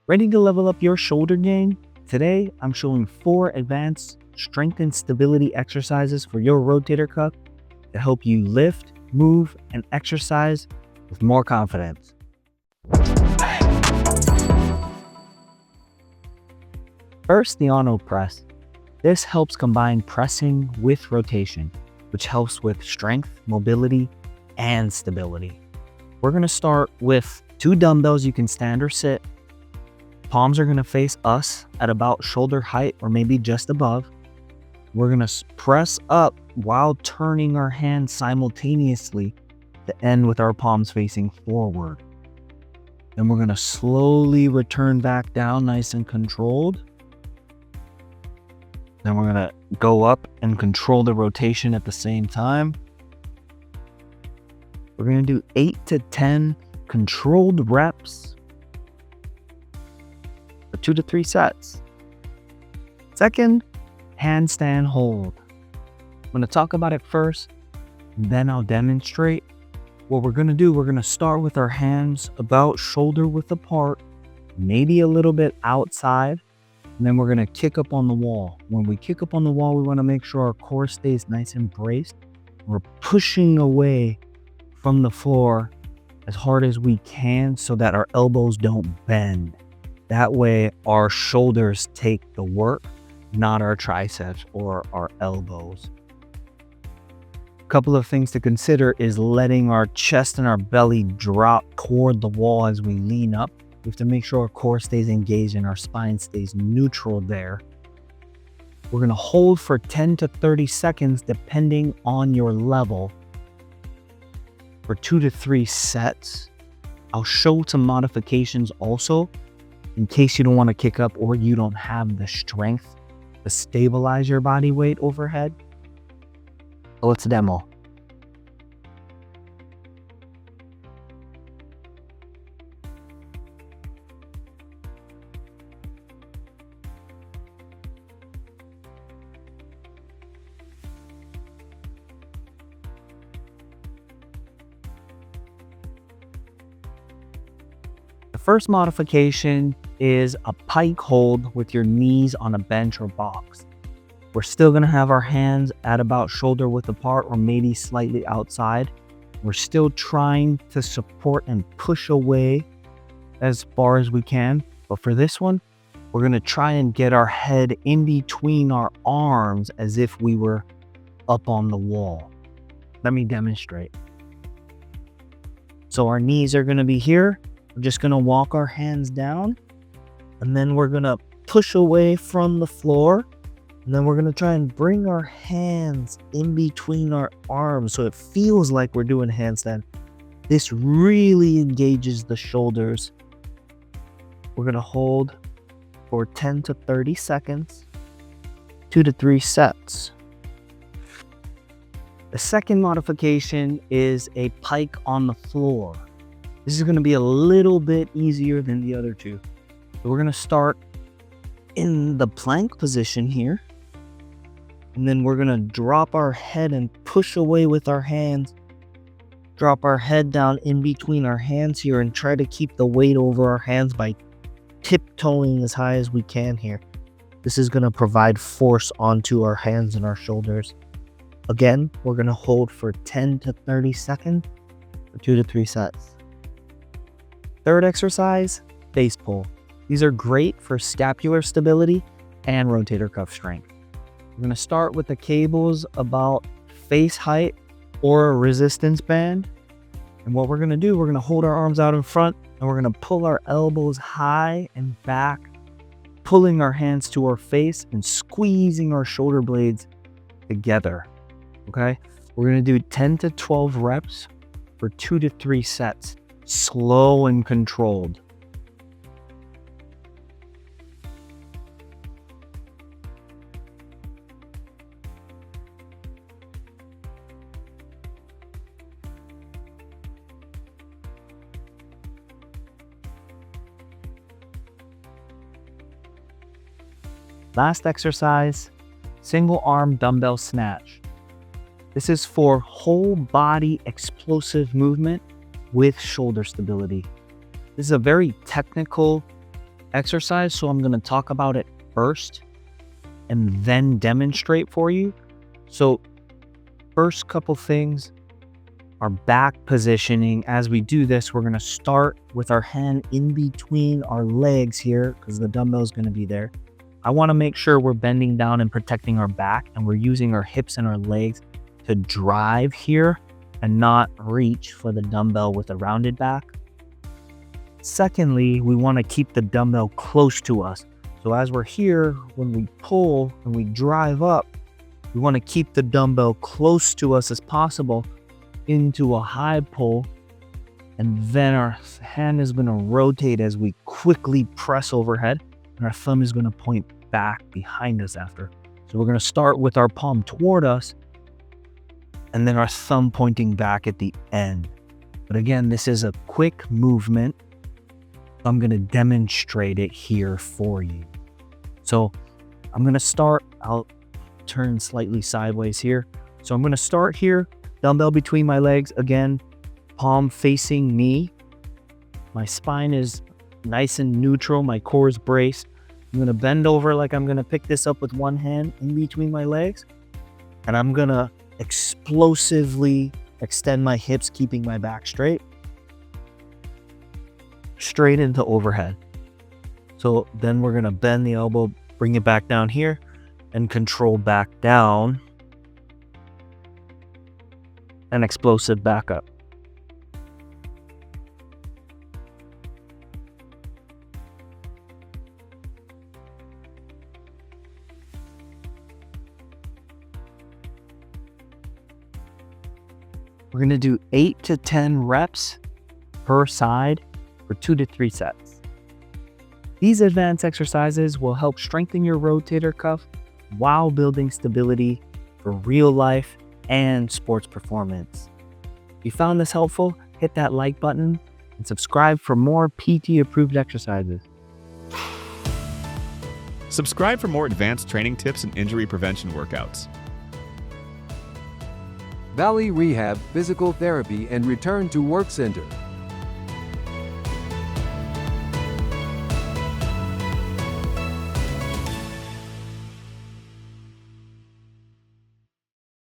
Ready to level up your shoulder game? Today, I'm showing 4 advanced strength and stability exercises for your rotator cuff to help you lift, move, and exercise with more confidence. First, the auto press. This helps combine pressing with rotation, which helps with strength, mobility, and stability. We're going to start with 2 dumbbells you can stand or sit. Palms are going to face us at about shoulder height or maybe just above. We're going to press up while turning our hands simultaneously to end with our palms facing forward. Then we're going to slowly return back down nice and controlled. Then we're going to go up and control the rotation at the same time. We're going to do 8 to 10 controlled reps for 2 to 3 sets. Second, handstand hold. I'm going to talk about it first, then I'll demonstrate. What we're going to do, we're going to start with our hands about shoulder width apart, maybe a little bit outside, and then we're going to kick up on the wall. When we kick up on the wall, we want to make sure our core stays nice and braced. We're pushing away from the floor as hard as we can so that our elbows don't bend. That way our shoulders take the work, not our triceps or our elbows. A couple of things to consider is letting our chest and our belly drop toward the wall as we lean up. We have to make sure our core stays engaged and our spine stays neutral there. We're going to hold for 10 to 30 seconds depending on your level for 2 to 3 sets. I'll show some modifications also in case you don't want to kick up or you don't have the strength to stabilize your body weight overhead. So let's demo. The first modification is a pike hold with your knees on a bench or box. We're still going to have our hands at about shoulder width apart or maybe slightly outside. We're still trying to support and push away as far as we can. But for this one, we're going to try and get our head in between our arms as if we were up on the wall. Let me demonstrate. So our knees are going to be here. We're just going to walk our hands down, and then we're going to push away from the floor, and then we're going to try and bring our hands in between our arms so it feels like we're doing handstand. This really engages the shoulders. We're going to hold for 10 to 30 seconds, 2 to 3 sets. The second modification is a pike on the floor. This is going to be a little bit easier than the other two. So we're going to start in the plank position here. And then we're going to drop our head and push away with our hands. Drop our head down in between our hands here and try to keep the weight over our hands by tiptoeing as high as we can here. This is going to provide force onto our hands and our shoulders. Again, we're going to hold for 10 to 30 seconds for 2 to 3 sets. Third exercise, face pull. These are great for scapular stability and rotator cuff strength. We're going to start with the cables about face height or a resistance band. And what we're going to do, we're going to hold our arms out in front and we're going to pull our elbows high and back, pulling our hands to our face and squeezing our shoulder blades together. Okay? We're going to do 10 to 12 reps for 2 to 3 sets. Slow and controlled. Last exercise, single arm dumbbell snatch. This is for whole body explosive movement with shoulder stability. This is a very technical exercise, so I'm going to talk about it first and then demonstrate for you. So first couple things are back positioning. As we do this, we're going to start with our hand in between our legs here because the dumbbell is going to be there. I want to make sure we're bending down and protecting our back, and we're using our hips and our legs to drive here and not reach for the dumbbell with a rounded back. Secondly, we want to keep the dumbbell close to us. So as we're here, when we pull and we drive up, we want to keep the dumbbell close to us as possible into a high pull. And then our hand is going to rotate as we quickly press overhead, and our thumb is going to point back behind us after. So we're going to start with our palm toward us and then our thumb pointing back at the end. But again, this is a quick movement. I'm going to demonstrate it here for you. So I'm going to start, I'll turn slightly sideways here. So I'm going to start here, dumbbell between my legs, again, palm facing me. My spine is nice and neutral, my core is braced. I'm going to bend over like I'm going to pick this up with one hand in between my legs. And I'm going to explosively extend my hips, keeping my back straight into overhead. So then we're going to bend the elbow, bring it back down here, and control back down and explosive back up. We're going to do 8 to 10 reps per side for 2 to 3 sets. These advanced exercises will help strengthen your rotator cuff while building stability for real life and sports performance. If you found this helpful, hit that like button and subscribe for more PT approved exercises. Subscribe for more advanced training tips and injury prevention workouts. Valley Rehab Physical Therapy and Return to Work Center.